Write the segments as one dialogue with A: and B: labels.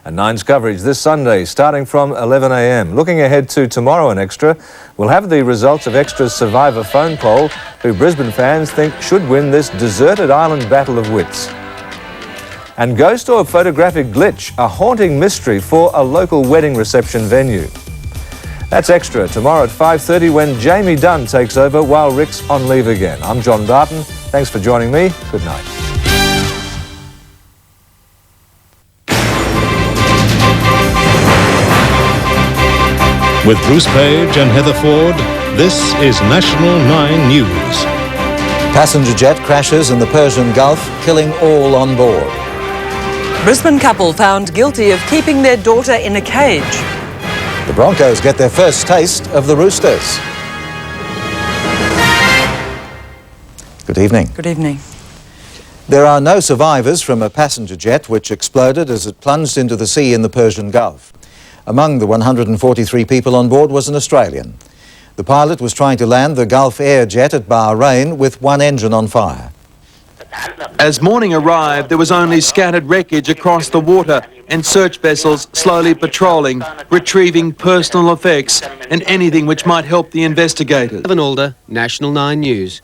A: And Nine's coverage this Sunday, starting from 11 a.m. Looking ahead to tomorrow in Extra, we'll have the results of Extra's Survivor phone poll, who Brisbane fans think should win this deserted island battle of wits. And ghost or photographic glitch, a haunting mystery for a local wedding reception venue. That's Extra tomorrow at 5:30 when Jamie Dunn takes over while Rick's on leave again. I'm John Barton. Thanks for joining me. Good night.
B: With Bruce Paige and Heather Foord, this is National 9 News.
C: Passenger jet crashes in the Persian Gulf, killing all on board.
D: Brisbane couple found guilty of keeping their daughter in a cage.
C: The Broncos get their first taste of the Roosters. Good evening.
D: Good evening.
C: There are no survivors from a passenger jet which exploded as it plunged into the sea in the Persian Gulf. Among the 143 people on board was an Australian. The pilot was trying to land the Gulf Air jet at Bahrain with one engine on fire.
E: As morning arrived, there was only scattered wreckage across the water and search vessels slowly patrolling, retrieving personal effects and anything which might help the investigators.
F: Evan Alder, National 9 News.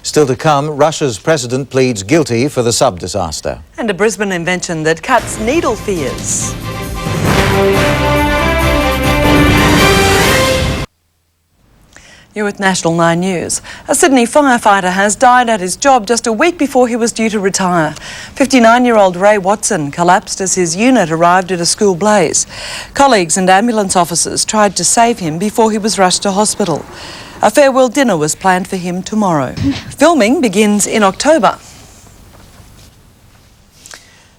C: Still to come, Russia's president pleads guilty for the sub-disaster.
D: And a Brisbane invention that cuts needle fears. You're with National 9 News. A Sydney firefighter has died at his job just a week before he was due to retire. 59-year-old Ray Watson collapsed as his unit arrived at a school blaze. Colleagues and ambulance officers tried to save him before he was rushed to hospital. A farewell dinner was planned for him tomorrow. Filming begins in October.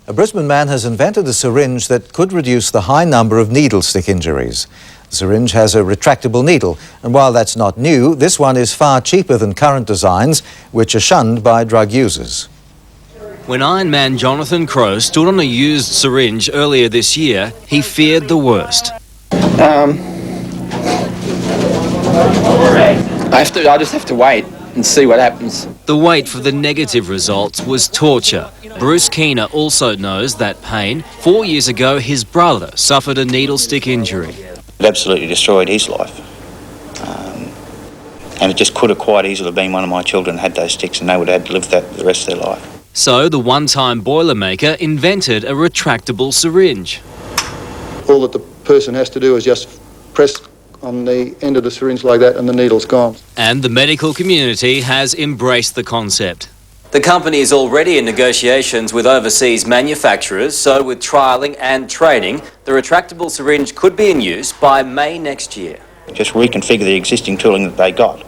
C: A Brisbane man has invented a syringe that could reduce the high number of needle stick injuries. The syringe has a retractable needle, and while that's not new, this one is far cheaper than current designs, which are shunned by drug users.
G: When Ironman Jonathan Crowe stood on a used syringe earlier this year, he feared the worst.
H: I just have to wait and see what happens.
G: The wait for the negative results was torture. Bruce Keener also knows that pain. 4 years ago, his brother suffered a needle stick injury.
I: It absolutely destroyed his life. And it just could have quite easily been one of my children had those sticks, and they would have had to live that for the rest of their life.
G: So the one-time Boilermaker invented a retractable syringe.
J: All that the person has to do is just press on the end of the syringe like that and the needle's gone.
G: And the medical community has embraced the concept. The company is already in negotiations with overseas manufacturers, so with trialling and training, the retractable syringe could be in use by May next year.
I: Just reconfigure the existing tooling that they got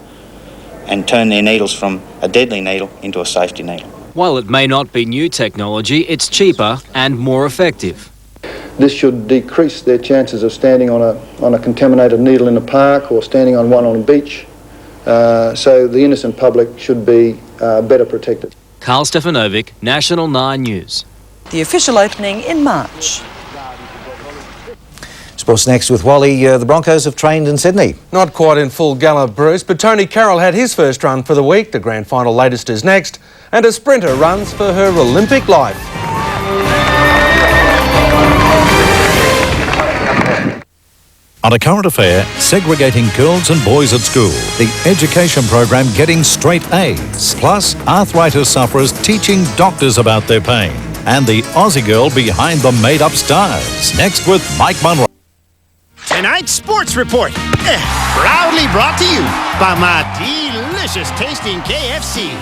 I: and turn their needles from a deadly needle into a safety needle.
G: While it may not be new technology, it's cheaper and more effective.
J: This should decrease their chances of standing on a contaminated needle in a park or standing on one on a beach. So the innocent public should be better protected.
G: Karl Stefanovic, National 9 News.
D: The official opening in March.
C: Sports next with Wally. The Broncos have trained in Sydney.
K: Not quite in full gallop, Bruce, but Tony Carroll had his first run for the week. The grand final latest is next, and a sprinter runs for her Olympic life.
B: On A Current Affair, segregating girls and boys at school. The education program getting straight A's. Plus, arthritis sufferers teaching doctors about their pain. And the Aussie girl behind the made-up stars. Next with Mike Munro.
L: Tonight's Sports Report, proudly brought to you by my delicious tasting KFC.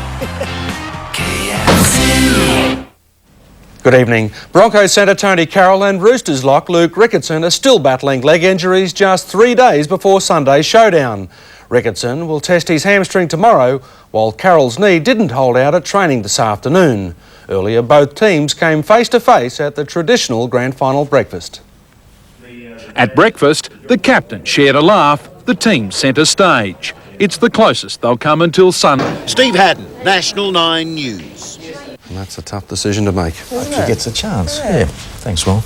L: KFC.
K: Good evening. Broncos centre Tony Carroll and Roosters lock Luke Ricketson are still battling leg injuries just 3 days before Sunday's showdown. Ricketson will test his hamstring tomorrow, while Carroll's knee didn't hold out at training this afternoon. Earlier, both teams came face-to-face at the traditional grand final breakfast.
M: At breakfast, the captain shared a laugh, the team centre stage. It's the closest they'll come until Sunday.
L: Steve Haddon, National 9 News.
K: And that's a tough decision to make.
C: Hope he gets a chance. Yeah. Thanks, Will.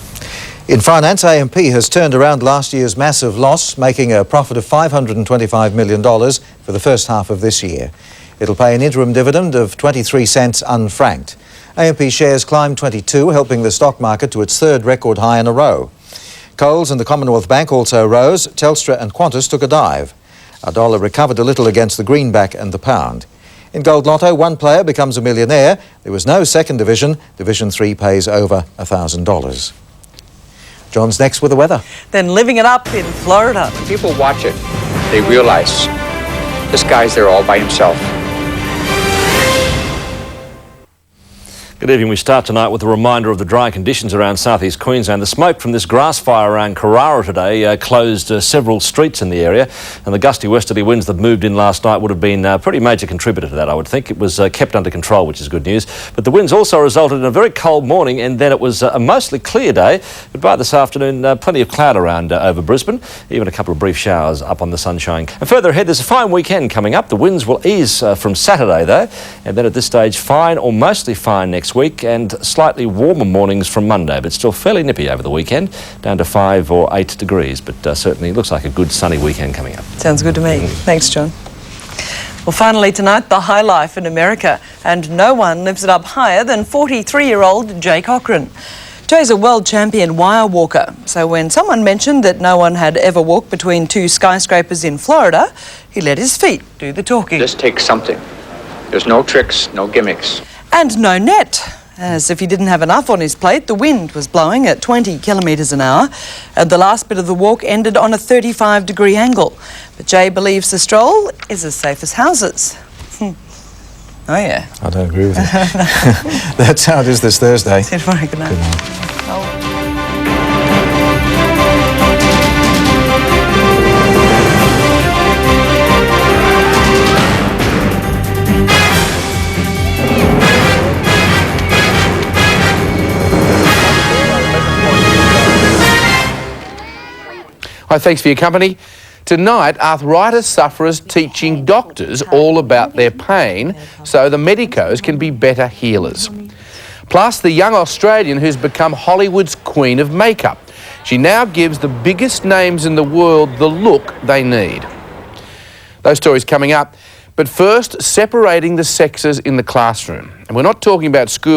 C: In finance, AMP has turned around last year's massive loss, making a profit of $525 million for the first half of this year. It'll pay an interim dividend of 23 cents unfranked. AMP shares climbed 22, helping the stock market to its third record high in a row. Coles and the Commonwealth Bank also rose. Telstra and Qantas took a dive. Our dollar recovered a little against the greenback and the pound. In Gold Lotto, one player becomes a millionaire. There was no second division. Division 3 pays over $1,000. John's next with the weather.
D: Then living it up in Florida.
H: When people watch it, they realize this guy's there all by himself.
A: Good evening. We start tonight with a reminder of the dry conditions around southeast Queensland. The smoke from this grass fire around Carrara today closed several streets in the area, and the gusty westerly winds that moved in last night would have been a pretty major contributor to that, I would think. It was kept under control, which is good news. But the winds also resulted in a very cold morning, and then it was a mostly clear day. But by this afternoon, plenty of cloud around over Brisbane, even a couple of brief showers up on the sunshine. And further ahead, there's a fine weekend coming up. The winds will ease from Saturday, though, and then at this stage, fine or mostly fine next week, and slightly warmer mornings from Monday, but still fairly nippy over the weekend, down to 5 or 8 degrees, but certainly looks like a good sunny weekend coming up.
D: Sounds good to me. Thanks, John. Well, finally tonight, the high life in America, and no one lives it up higher than 43-year-old Jay Cochran. Jay's a world champion wire walker, so when someone mentioned that no one had ever walked between two skyscrapers in Florida, he let his feet do the talking.
H: Just take something. There's no tricks, no gimmicks.
D: And no net. As if he didn't have enough on his plate, the wind was blowing at 20 kilometres an hour, and the last bit of the walk ended on a 35-degree angle. But Jay believes the stroll is as safe as houses. Oh, yeah.
C: I don't agree with you. That's how it is this Thursday.
D: Good night. Good night.
N: Hi, thanks for your company. Tonight, arthritis sufferers teaching doctors all about their pain so the medicos can be better healers. Plus, the young Australian who's become Hollywood's queen of makeup. She now gives the biggest names in the world the look they need. Those stories coming up. But first, separating the sexes in the classroom. And we're not talking about school.